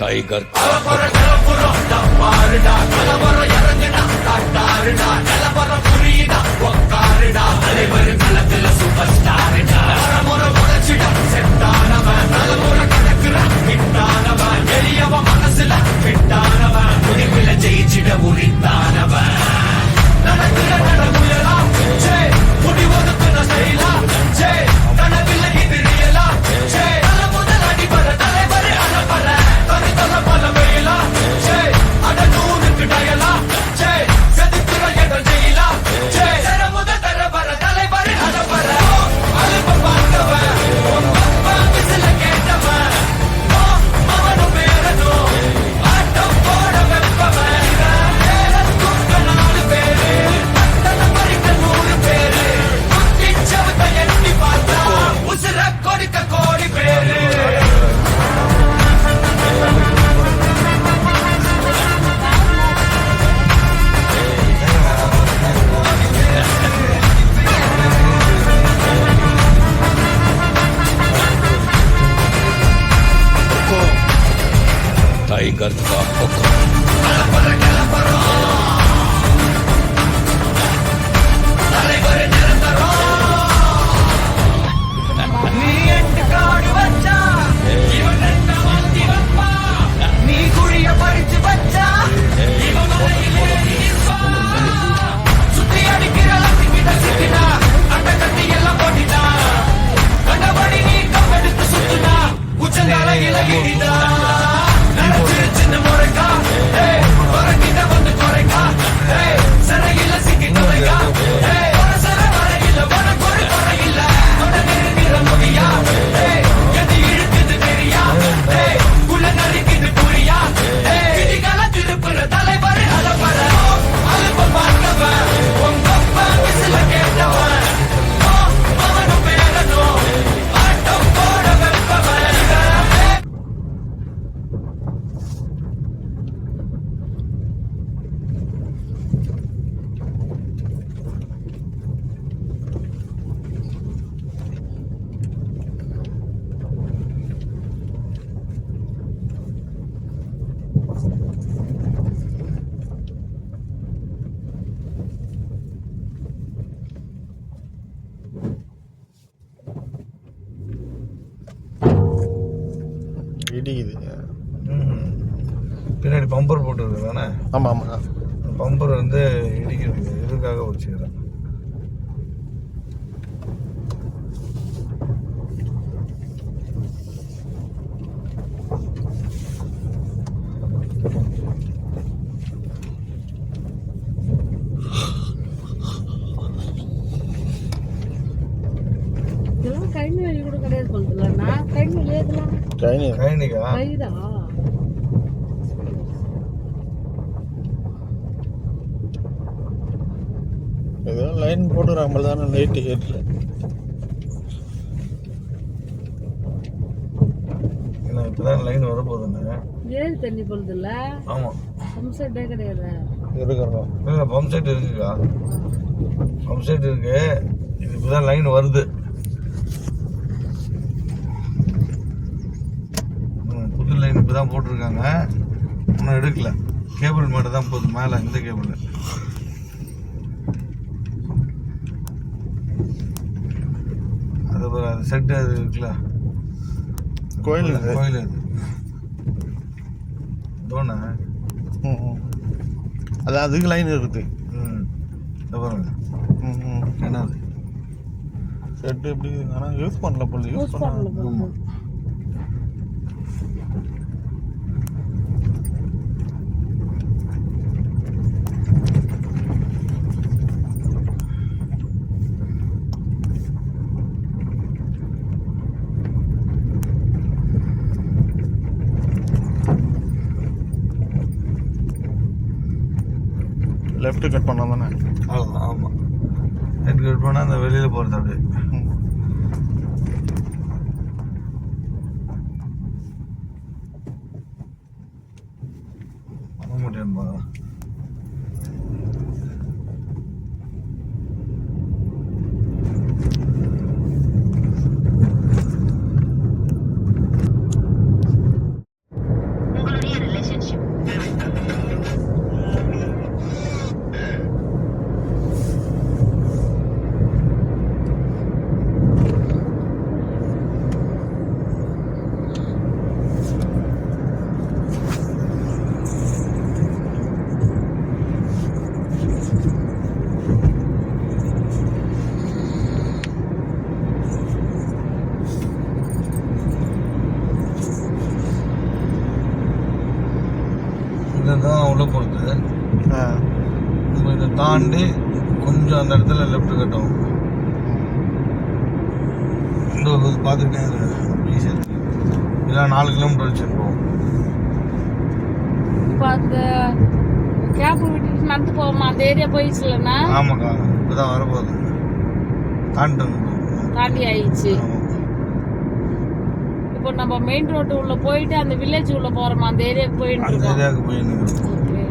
Tiger மனசுல விட்டானவன் முடிவில் ஜெயிச்சிட உரித்தானவன் நடக்கிற நடமுயலா முடிவதுக்குன ஸ்டைலா கனவில்லை இது ரியலா முதல் அடிபட தலைவர் அனப்பற தனித்தல பல வெயிலா அட நூறுக்கு டயலா செதுக்குற என்ற ஜெயிலா முதல் தரவர தலைவர் அனப்பற அலுப்ப பார்த்தவன் சில கேட்டவன் அவனும் பேரனோ ஆட்டம் போட வெப்பவன் நாலு பேரு பறிக்க 100 பேரு குட்டிச்சவத்தை எட்டி பார்த்தா உசுர கொடுக்க கோடி பேரு टाइगर का हुक्म சின்ன முறைக்கா வந்து குறைக்கா சிறையில் சிக்கி குறைக்கா இடிக்குது. பின்னாடி பம்பர் போட்டுருக்கு தானே? ஆமாம் ஆமாம். பம்பர் வந்து இடிக்கிறது இதுக்காக வச்சுக்கிறேன். ஏதோ லைன் போட்டுறாங்க தானே லைட்டு ஏற்ற. இப்பதான் லைன் வரப்போகுதுன்னு ஏழு தண்ணி போகுதுல்ல. ஆமா, பம்ப் செட்டே கிடையாது. இருக்கிறோம். இல்லை, பம்ப் செட் இருக்குக்கா, பம்ப் செட் இருக்கு. இது இப்பதான் லைன் வருது. புது லைன் இப்பதான் போட்டிருக்காங்க, இன்னும் எடுக்கல. கேபிள் மட்டும் தான் போகுது மேலே, இந்த கேபிள். அது செட்டு அது இருக்குல்ல, கோயில் கோயில் அது தோணை. அதான் அதுக்கு லைன் இருக்குது. பாருங்க என்னது செட்டு எப்படி, ஆனால் யூஸ் பண்ணல போல. யூஸ் பண்ணல. லெஃப்ட் கட் பண்ணா தானே? அவ்வளோதான். ஆமாம், லெஃப்ட் கட் பண்ணால் அந்த வெளியில் போகிறது அப்படியே. முடியும்பா. இதுதான் உள்ள போகிறது. நம்ம இதை தாண்டி கொஞ்சம் அந்த இடத்துல லெஃப்ட் கட்டும். இந்த ஒரு பார்த்துக்கிட்டே ஈஸியாக இருக்கு. இல்லை 4 கிலோமீட்டர் வச்சுட்டு போவோம். இப்போ அந்த கேப் விட்டுட்டு நடந்து போவோமா அந்த ஏரியா போயிடுச்சுலண்ணா? ஆமாக்கா, இப்போதான் வரப்போகுது. தாண்டி ஆயிடுச்சு. இப்போ நம்ம மெயின் ரோடு உள்ள போயிட்டு அந்த வில்லேஜ் உள்ள போறோமா அந்த ஏரியாவுக்கு போயிட்டு அந்த இருக்கோம். ஏரியாவுக்கு போயிட்டு ஓகே.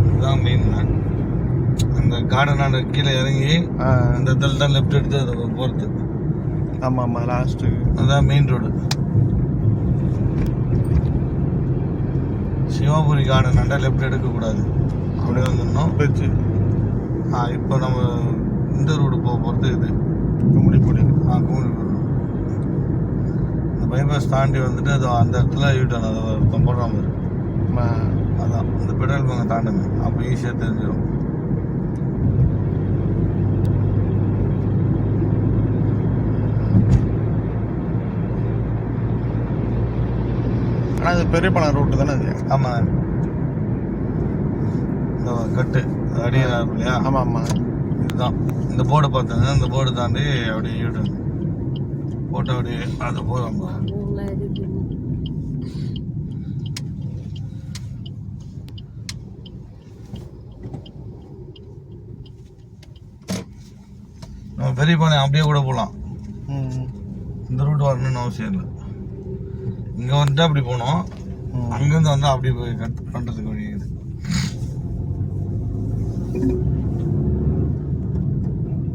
இதுதான் மெயின். அந்த கார்டனான கீழே இறங்கி அந்த இடத்துல தான் லெஃப்ட் எடுத்து அதை போகிறது. ஆமாம் ஆமாம், லாஸ்ட்டு அதுதான் மெயின் ரோடு. சிவாபுரி கார்டனாண்டா லெஃப்ட் எடுக்கக்கூடாது, அப்படி வந்துடணும். போயிடுச்சு. இப்போ நம்ம இந்த ரோடு போகிறது இது கும்மிடிப்பூடி. கும்பிடி. இந்த பைபாஸ் தாண்டி வந்துட்டு அது அந்த இடத்துல யூட்டன் அதை போடுற மாதிரி. அதான் இந்த பெட்ரோல் பங்கை தாண்டுங்க, அப்போ ஈஸியாக தெரிஞ்சிடும். ஆனால் அது பெரிய பணம் ரூட்டு தானே அது? ஆமாம், இந்த கட்டு அடியாக இருக்கும் இல்லையா? ஆமாம் ஆமாம், இதுதான் இந்த போர்டை பார்த்துங்க. இந்த போர்டு தாண்டி அப்படியே யூட்டன் போட்டு அப்படியே அது போதும். நம்ம பெரிய பாளையம் அப்படியே கூட போகலாம். இந்த ரூட் வரணும்னு அவசியம் இல்லை. இங்கே வந்துட்டு அப்படி போனோம், அங்கேருந்து வந்தால் அப்படி போய் கட் பண்ணுறதுக்கு வழி இது.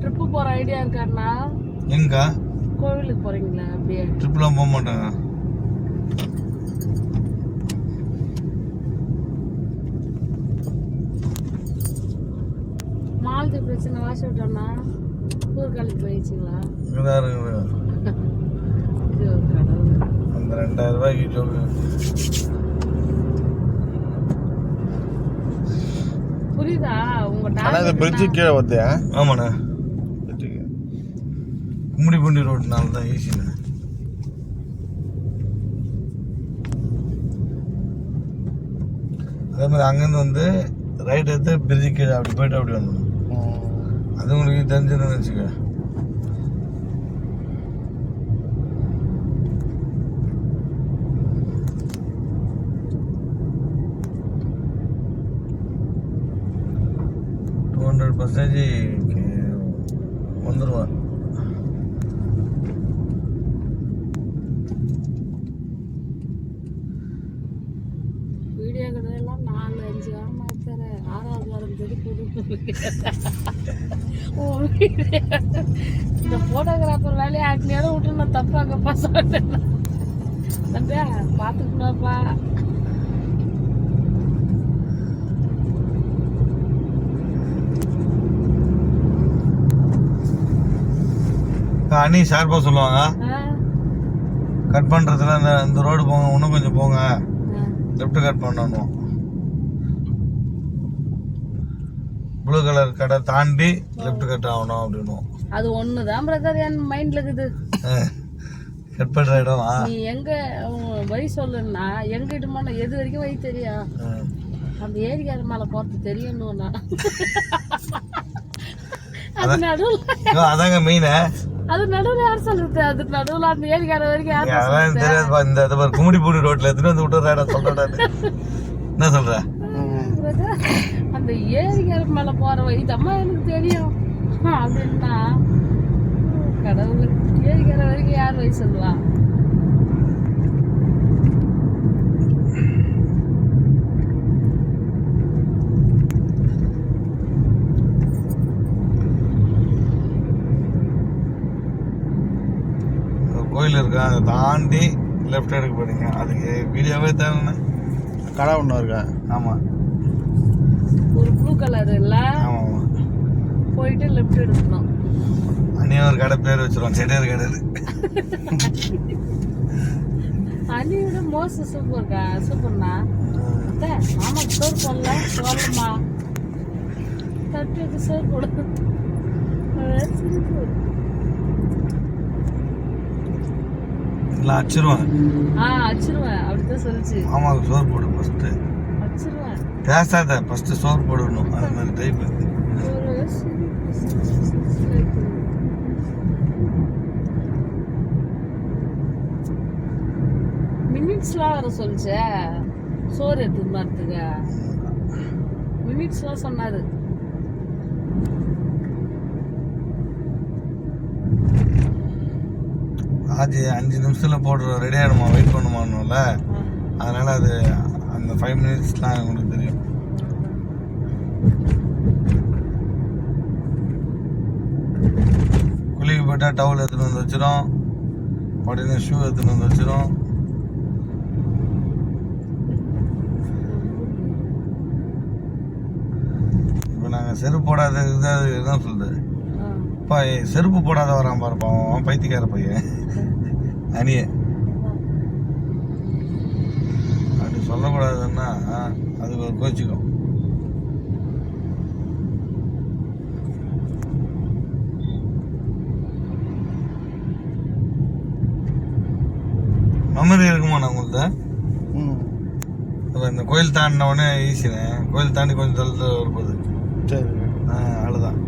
ட்ரிப்பு போற ஐடியா இருக்காண்ணா? எங்க கோவிலுக்கு போறீங்களா? அப்படியே ட்ரிப்லாம் போக மாட்டாங்க. மாலத்தி பிரச்சனை வாசி விட்டோம்னா ஊர்காலுக்கு போயிடுச்சுங்களா? இங்கதான் இருக்குது அந்த 2000 ரூபாய்க்கு ஜோக்கு. புரியுதா உங்க ஆனால் இந்த பிரிட்ஜு கீழே வருது. ஆமாண்ணே, கும்மிடிப்பூண்டி ரோடுனால தான் ஈஸிண்ணே. அதே மாதிரி அங்கேருந்து வந்து ரைட் எடுத்து பிரிட்ஜு கீழே அப்படி போயிட்டு அப்படி வந்துடும். அது உங்களுக்கு தெரிஞ்சதுன்னு வச்சுக்க. வந்துடுவான். வீடியோ கடையெல்லாம் 4-5 வாரமா தர 6வது வாரம் தேதி இந்த போட்டோகிராஃபர் வேலையை ஆட்டு நேரம் விட்டு நான் தப்பாங்கப்பா சொன்னேன். தம்பியா பார்த்துக்கணும்ப்பா. அண்ணி ஷார்ப்பா சொல்லுவாங்க, கட் பண்றதுல இந்த ரோடு போங்க, இன்னும் கொஞ்சம் போங்க, லெஃப்ட் கட் பண்ணணும். ப்ளூ கலர் கடை தாண்டி லெஃப்ட் கட் ஆகணும் அப்படின்னு. அது ஒண்ணுதான் பிரதர் என் மைண்ட்ல இருக்குது. கட் பண்ற இடம் நீ எங்க வழி சொல்லுன்னா எங்க இடுமா எது வரைக்கும் வழி தெரியும். அந்த ஏரிக்கார மேல போறது தெரியணும்னா அது நடுவுல அதாங்க மெயின். அது நடுவுல யார் சொல்றது? அது நடுவுல அந்த ஏரிக்கார வரைக்கும் யார் தெரியாது. இந்த கும்மிடிப்பூடி ரோட்ல எடுத்துட்டு வந்து விட்டுறா சொல்றேன். என்ன சொல்ற? பிரதர் அந்த ஏரிக்கரை மேல போற வழி தம்மா எனக்கு தெரியும் அப்படின்னா கடவுள் ஏரிக்கரை வரைக்கும் யார் வழி சொல்லுவா? கோயில் இருக்கு, அதை தாண்டி லெஃப்ட் எடுக்க போறீங்க. அதுக்கு வீடியோவே தேவைண்ணே. கடை ஒன்று இருக்கா? ஆமாம் ஒரு ப்ளூ கலர் இல்ல ஆமாம் ஆமாம். போயிட்டு லெஃப்ட் எடுக்கணும். அன்னி ஒரு கடை பேர் வச்சிருவோம், செட்டியார் கடை. அனியோட மோச சூப்பர்ண்ணா. மாமா சோறு போடல போடலம்மா தட்டு சோறு போட இல்லை அச்சிருவேன். அச்சிருவேன் அப்படித்தான் சொல்லிச்சு. மாமாவுக்கு சோறு போடு ஃபஸ்ட்டு. அச்சிருவேன் பேசாத, ஃபஸ்ட்டு சோறு போடணும். அது மாதிரி டைப். மினிட்ஸ்லாம் வர சொல்லிச்சே சோறு எடுத்துன்னு வரதுக்கு. மினிட்ஸ்லாம் சொன்னாரு. அது 5 நிமிஷத்தில் போடுற ரெடி ஆகிடுமா, வெயிட் பண்ணுமான்னுல. அதனால அது அந்த 5 மினிட்ஸ்லாம் உங்களுக்கு தெரியும். குளிக்க போயிட்டா டவுல் எடுத்துகிட்டு வந்து வச்சிடும், உடனே ஷூ எடுத்துகிட்டு வந்து வச்சிடும். இப்போ நாங்கள் செருப்பு போடாத இது என்ன சொல்லுது, இப்போ செருப்பு போடாத வரான் பாருப்பான், அவன் பைத்தியக்கார பையன் அணிய. அப்படி சொல்லக்கூடாதுன்னா அதுக்கு ஒரு கோச்சிக்கும். மெமரி இருக்குமாண்ணா உங்கள்கிட்ட? இந்த கோயில் தாண்டின உடனே ஈஸிண்ணே. கோயில் தாண்டி கொஞ்சம் தள்ளி வரும்போது சரி அவ்வளோதான்.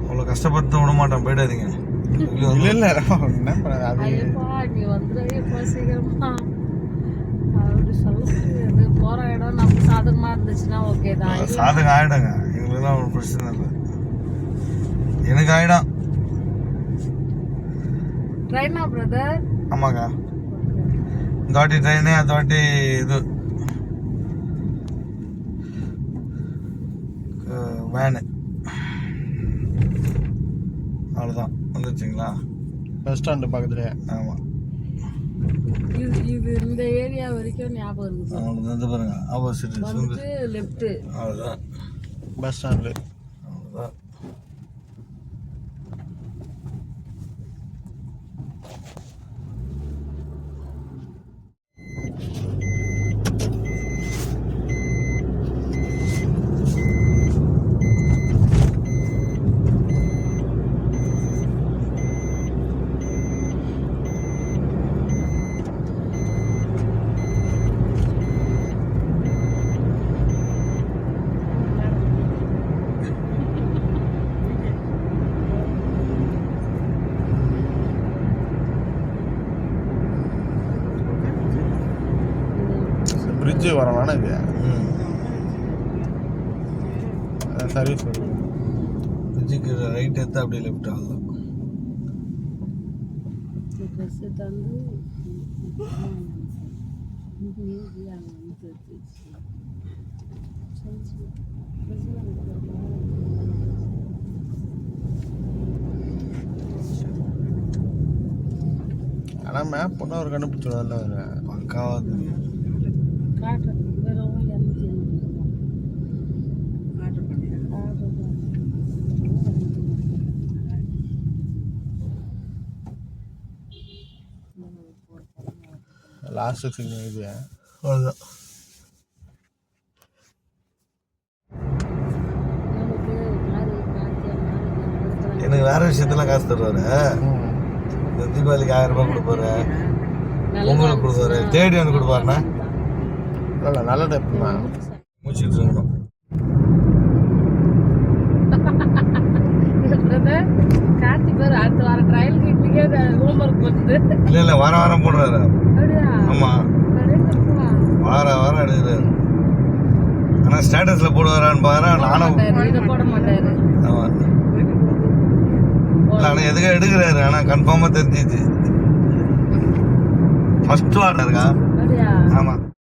அவ்வளோ கஷ்டப்பட்டு விட மாட்டான், போயிடாதீங்க. இல்லை இல்லை என்ன பண்ண அது நீ வந்துடுப்பா சீக்கிரமா அப்படி சொல்ல முடியாது. போற இடம் நமக்கு சாதகமா இருந்துச்சுன்னா ஓகே தான். சாதகம் ஆயிடுங்க, எங்களுக்குலாம் ஒரு பிரச்சனை இல்லை. எனக்கு ஆயிடும். ட்ரெயினா பிரதர்? ஆமாக்கா, இந்த வாட்டி ட்ரெயினு, அந்த வாட்டி இது வேனு. அவ்வளோதான், வந்துருச்சுங்களா? பஸ் ஸ்டாண்டு பக்கத்துலேயே. ஆமாம், இது இந்த ஏரியா வரைக்கும் ஞாபகம் இருக்கு. அவ்வளோதான். வந்து பாருங்க, ஆப்போசிட் வந்து லெஃப்ட். அவ்வளோதான் பஸ் ஸ்டாண்டு. அவ்வளோதான். பிரிட்ஜு வரலாம்னா இது சர்வீஸ் பிரிட்ஜுக்கு ரைட் எடுத்து அப்படியே லெஃப்ட் ஆகலாம். ட்ரெஸ்ஸு தந்து ஆனால் மேப் பண்ணால் ஒரு கண்டுபிடிச்சிடுவார்ல அவர். பக்காவாக தெரியும். காட்டுறேன் வெறும் 280 லாஸ்ட் சிக்னல் இது. அவ்வளோதான். எனக்கு வேற விஷயத்துல காசு தருவாரு. இந்த தீபாவளிக்கு 1000 ரூபாய் கொடுப்பாரு, உங்களுக்கு கொடுப்பாரு, தேடி வந்து கொடுப்பாருண்ணா. இல்லை நல்ல டைப் தான். முடிச்சுட்டு இருக்கணும். கார்த்தி பேர் அடுத்த வாரம் ட்ரையல் கிட்லிக்கே ஹோம்ஒர்க் பண்ணுது. இல்லை இல்லை, வாரம் வாரம் போடுறாரு. அப்படியா? ஆமாம், வார வாரம் எடுக்கிறாரு. ஆனா ஸ்டேட்டஸ்ல போடுவாரான்னு பாரு. நானும் இதை போட மாட்டாரு. ஆமா. ஆனா எதுக்கு எடுக்கிறாரு. ஆனா கன்ஃபார்மா தெரிஞ்சிச்சு. ஃபர்ஸ்ட் வாரம் இருக்கா. அப்படியா? ஆமா.